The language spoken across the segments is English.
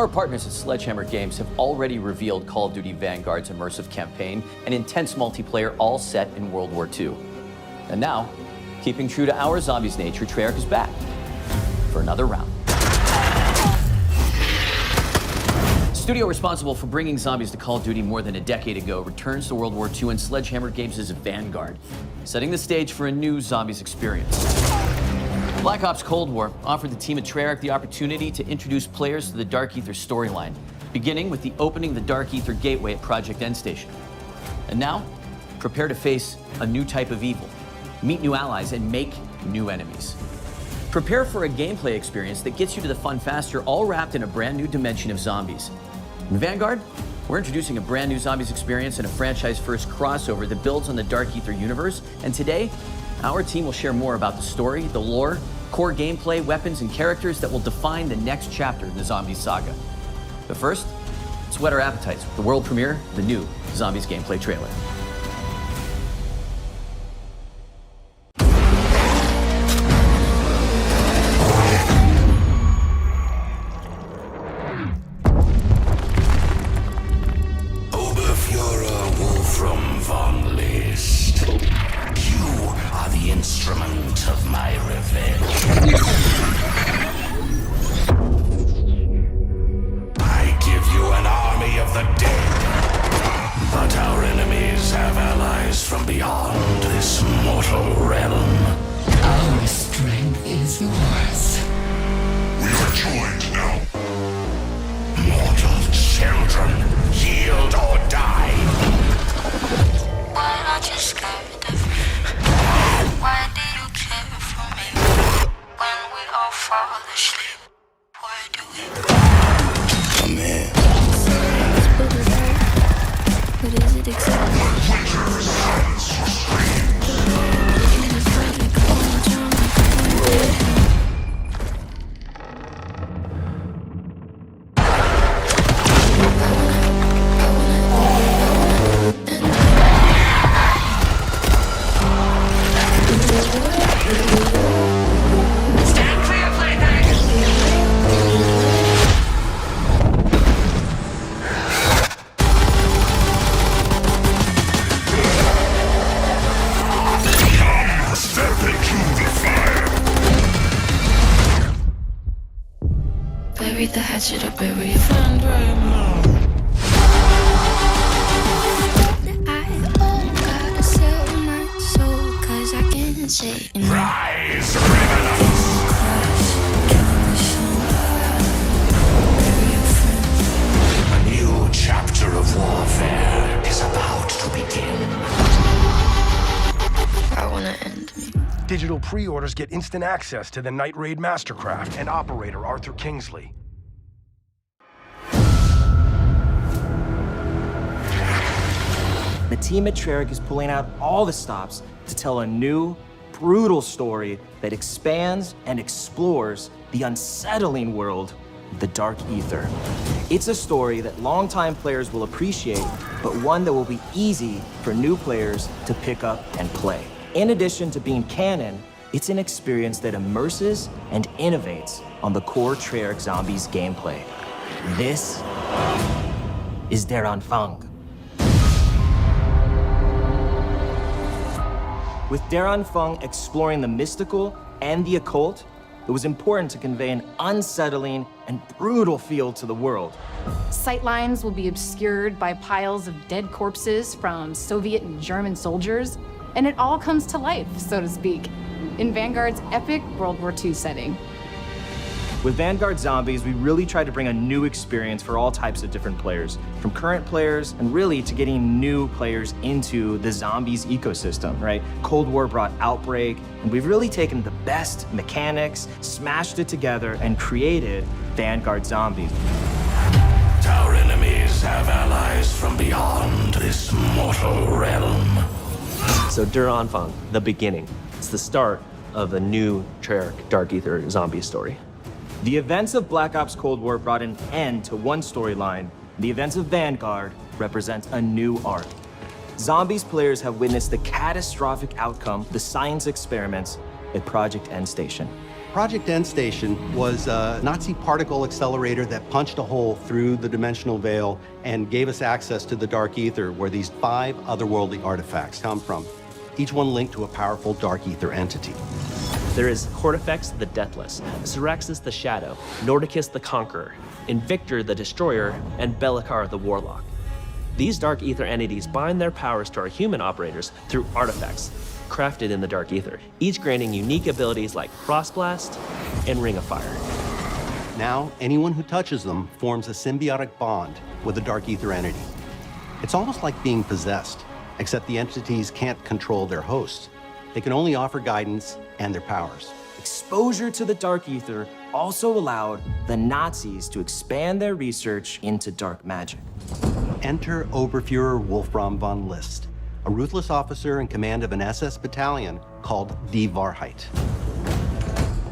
Our partners at Sledgehammer Games have already revealed Call of Duty Vanguard's immersive campaign and intense multiplayer, all set in World War II. And now, keeping true to our zombies nature, Treyarch is back for another round. Studio responsible for bringing zombies to Call of Duty more than a decade ago returns to World War II and Sledgehammer Games' Vanguard, setting the stage for a new zombies experience. Black Ops Cold War offered the team at Treyarch the opportunity to introduce players to the Dark Ether storyline, beginning with the opening the Dark Ether gateway at Project End Station. And now, prepare to face a new type of evil, meet new allies, and make new enemies. Prepare for a gameplay experience that gets you to the fun faster, all wrapped in a brand new dimension of zombies. In Vanguard, we're introducing a brand new zombies experience and a franchise-first crossover that builds on the Dark Ether universe. And today, our team will share more about the story, the lore, core gameplay, weapons, and characters that will define the next chapter in the Zombies saga. But first, let's whet our appetites with the world premiere of the new Zombies gameplay trailer. The hatchet up where we find right now. I gotta sell my soul, cause I can't say enough. Rise, revenants! A new chapter of warfare is about to begin. I wanna end me. Digital pre-orders get instant access to the Night Raid Mastercraft and operator Arthur Kingsley. The team at Treyarch is pulling out all the stops to tell a new, brutal story that expands and explores the unsettling world of the Dark Ether. It's a story that longtime players will appreciate, but one that will be easy for new players to pick up and play. In addition to being canon, it's an experience that immerses and innovates on the core Treyarch Zombies gameplay. This is Der Anfang. With Der Anfang exploring the mystical and the occult, it was important to convey an unsettling and brutal feel to the world. Sightlines will be obscured by piles of dead corpses from Soviet and German soldiers, and it all comes to life, so to speak, in Vanguard's epic World War II setting. With Vanguard Zombies, we really tried to bring a new experience for all types of different players, from current players and really to getting new players into the Zombies ecosystem, right? Cold War brought Outbreak, and we've really taken the best mechanics, smashed it together, and created Vanguard Zombies. Our enemies have allies from beyond this mortal realm. So Der Anfang, the beginning. It's the start of a new Treyarch Dark Ether zombie story. The events of Black Ops Cold War brought an end to one storyline. The events of Vanguard represent a new arc. Zombies players have witnessed the catastrophic outcome of the science experiments at Project End Station. Project Endstation was a Nazi particle accelerator that punched a hole through the dimensional veil and gave us access to the Dark Ether, where these 5 otherworldly artifacts come from, each one linked to a powerful Dark Ether entity. There is Cortifex the Deathless, Syraxis the Shadow, Nordicus the Conqueror, Invictor the Destroyer, and Belikar the Warlock. These Dark Ether entities bind their powers to our human operators through artifacts crafted in the Dark Ether, each granting unique abilities like Frostblast and Ring of Fire. Now, anyone who touches them forms a symbiotic bond with a Dark Ether entity. It's almost like being possessed, except the entities can't control their hosts. They can only offer guidance and their powers. Exposure to the Dark Ether also allowed the Nazis to expand their research into dark magic. Enter Oberfuhrer Wolfram von List, a ruthless officer in command of an SS battalion called Die Wahrheit.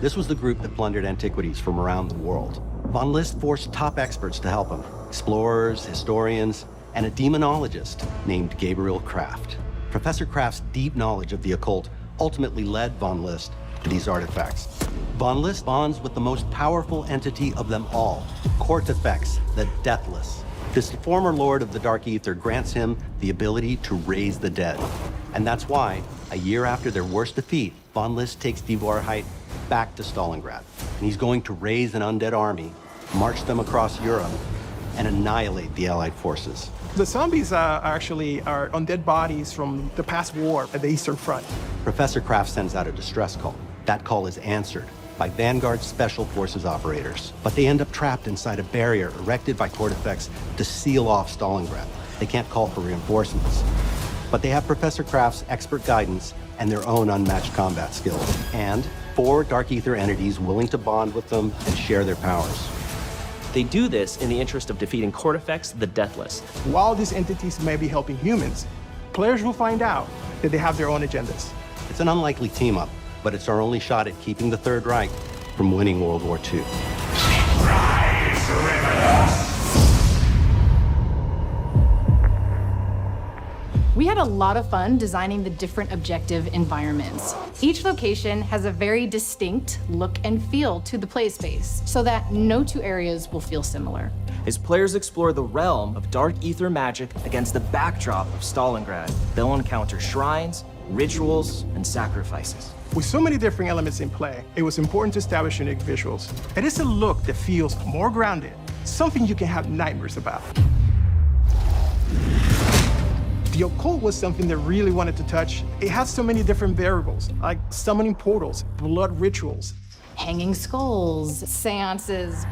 This was the group that plundered antiquities from around the world. Von List forced top experts to help him, explorers, historians, and a demonologist named Gabriel Kraft. Professor Kraft's deep knowledge of the occult ultimately led von List to these artifacts. Von List bonds with the most powerful entity of them all, Cortifex, the Deathless. This former lord of the Dark Ether grants him the ability to raise the dead. And that's why, a year after their worst defeat, von List takes Die Wahrheit back to Stalingrad. And he's going to raise an undead army, march them across Europe, and annihilate the Allied forces. The zombies are undead bodies from the past war at the Eastern Front. Professor Kraft sends out a distress call. That call is answered by Vanguard Special Forces operators, but they end up trapped inside a barrier erected by Cortifex to seal off Stalingrad. They can't call for reinforcements, but they have Professor Kraft's expert guidance and their own unmatched combat skills, and 4 Dark Ether entities willing to bond with them and share their powers. They do this in the interest of defeating Cortifex the Deathless. While these entities may be helping humans, players will find out that they have their own agendas. It's an unlikely team-up, but it's our only shot at keeping the Third Reich from winning World War II. Rise, Revelers! We had a lot of fun designing the different objective environments. Each location has a very distinct look and feel to the play space, so that no 2 areas will feel similar. As players explore the realm of Dark Ether magic against the backdrop of Stalingrad, they'll encounter shrines, rituals, and sacrifices. With so many different elements in play, it was important to establish unique visuals. It is a look that feels more grounded, something you can have nightmares about. The occult was something that really wanted to touch. It has so many different variables, like summoning portals, blood rituals, Hanging skulls, seances.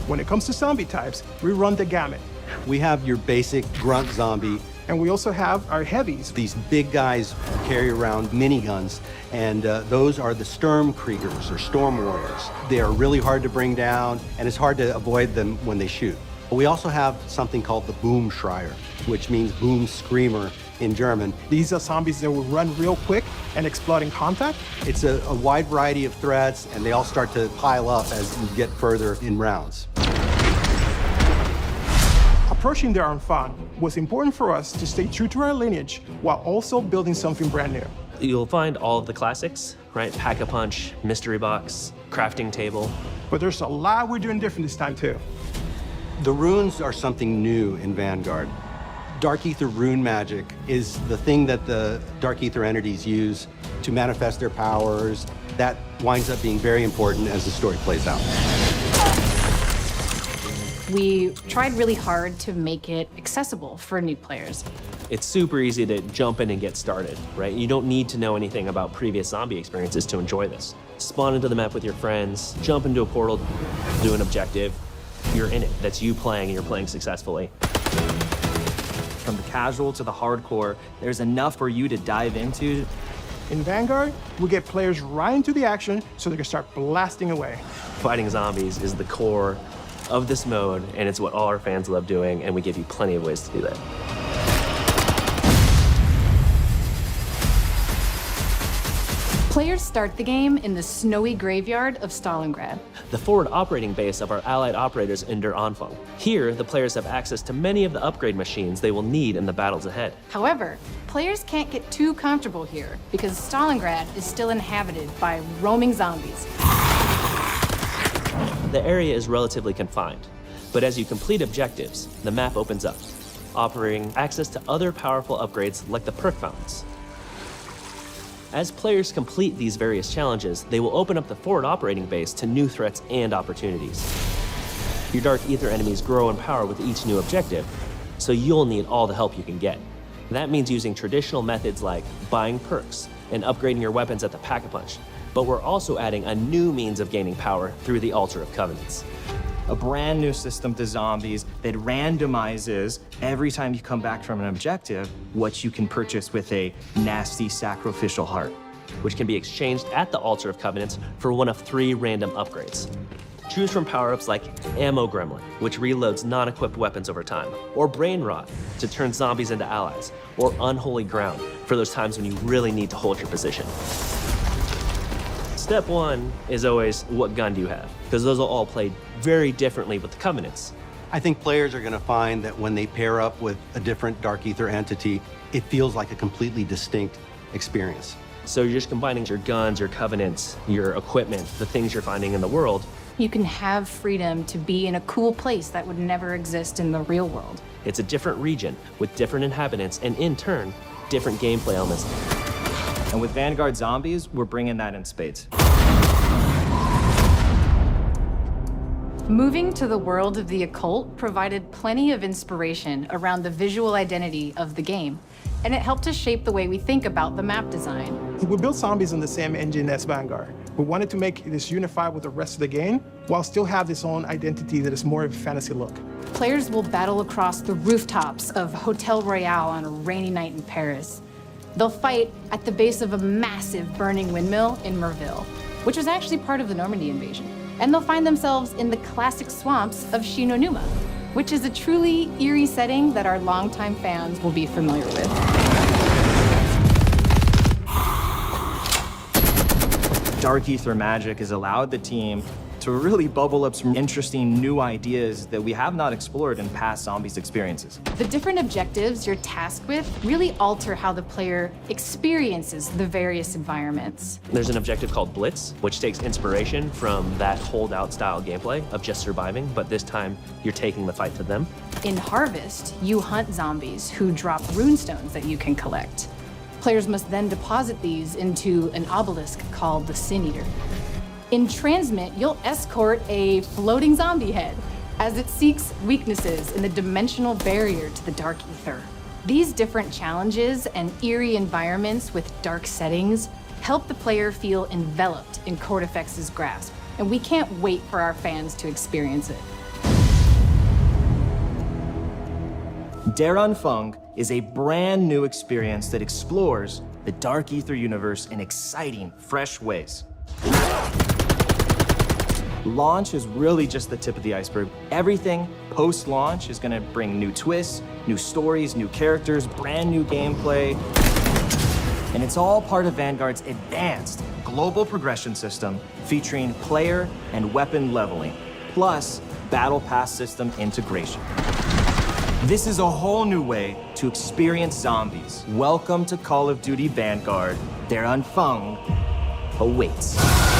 When it comes to zombie types, we run the gamut. We have your basic grunt zombie. And we also have our heavies. These big guys carry around miniguns, and those are the Sturmkriegers, or Storm Warriors. They are really hard to bring down, and it's hard to avoid them when they shoot. But we also have something called the Boomschreier, which means boom screamer in German. These are zombies that will run real quick and explode in contact. It's a wide variety of threats, and they all start to pile up as you get further in rounds. Approaching their own fun was important for us to stay true to our lineage while also building something brand new. You'll find all of the classics, right? Pack-a-punch, mystery box, crafting table. But there's a lot we're doing different this time too. The runes are something new in Vanguard. Dark Ether rune magic is the thing that the Dark Ether entities use to manifest their powers. That winds up being very important as the story plays out. We tried really hard to make it accessible for new players. It's super easy to jump in and get started, right? You don't need to know anything about previous zombie experiences to enjoy this. Spawn into the map with your friends, jump into a portal, do an objective. You're in it. That's you playing, and you're playing successfully. From the casual to the hardcore, there's enough for you to dive into. In Vanguard, we get players right into the action so they can start blasting away. Fighting zombies is the core of this mode, and it's what all our fans love doing, and we give you plenty of ways to do that. Players start the game in the snowy graveyard of Stalingrad. the forward operating base of our allied operators in Der Anfang. Here, the players have access to many of the upgrade machines they will need in the battles ahead. However, players can't get too comfortable here because Stalingrad is still inhabited by roaming zombies. The area is relatively confined, but as you complete objectives, the map opens up, offering access to other powerful upgrades like the perk fountains. As players complete these various challenges, they will open up the forward operating base to new threats and opportunities. Your Dark Ether enemies grow in power with each new objective, so you'll need all the help you can get. That means using traditional methods like buying perks and upgrading your weapons at the Pack-a-Punch, but we're also adding a new means of gaining power through the Altar of Covenants. A brand new system to zombies that randomizes every time you come back from an objective what you can purchase with a nasty sacrificial heart. Which can be exchanged at the Altar of Covenants for one of 3 random upgrades. Choose from power-ups like Ammo Gremlin, which reloads non-equipped weapons over time, or Brain Rot to turn zombies into allies, or Unholy Ground for those times when you really need to hold your position. Step 1 is always, what gun do you have? Because those will all play very differently with the Covenants. I think players are going to find that when they pair up with a different Dark Ether entity, it feels like a completely distinct experience. So you're just combining your guns, your Covenants, your equipment, the things you're finding in the world. You can have freedom to be in a cool place that would never exist in the real world. It's a different region with different inhabitants and, in turn, different gameplay elements. And with Vanguard Zombies, we're bringing that in spades. Moving to the world of the occult provided plenty of inspiration around the visual identity of the game, and it helped us shape the way we think about the map design. We built Zombies on the same engine as Vanguard. We wanted to make this unified with the rest of the game, while still have its own identity that is more of a fantasy look. Players will battle across the rooftops of Hotel Royale on a rainy night in Paris. They'll fight at the base of a massive burning windmill in Merville, which was actually part of the Normandy invasion. And they'll find themselves in the classic swamps of Shinonuma, which is a truly eerie setting that our longtime fans will be familiar with. Dark Ether magic has allowed the team to really bubble up some interesting new ideas that we have not explored in past Zombies experiences. The different objectives you're tasked with really alter how the player experiences the various environments. There's an objective called Blitz, which takes inspiration from that holdout style gameplay of just surviving, but this time you're taking the fight to them. In Harvest, you hunt zombies who drop runestones that you can collect. Players must then deposit these into an obelisk called the Sin Eater. In Transmit, you'll escort a floating zombie head as it seeks weaknesses in the dimensional barrier to the Dark Ether. These different challenges and eerie environments with dark settings help the player feel enveloped in Cortifex's grasp, and we can't wait for our fans to experience it. Der Anfang is a brand new experience that explores the Dark Ether universe in exciting, fresh ways. Launch is really just the tip of the iceberg. Everything post-launch is gonna bring new twists, new stories, new characters, brand new gameplay. And it's all part of Vanguard's advanced global progression system featuring player and weapon leveling, plus battle pass system integration. This is a whole new way to experience zombies. Welcome to Call of Duty Vanguard. Der Anfang awaits.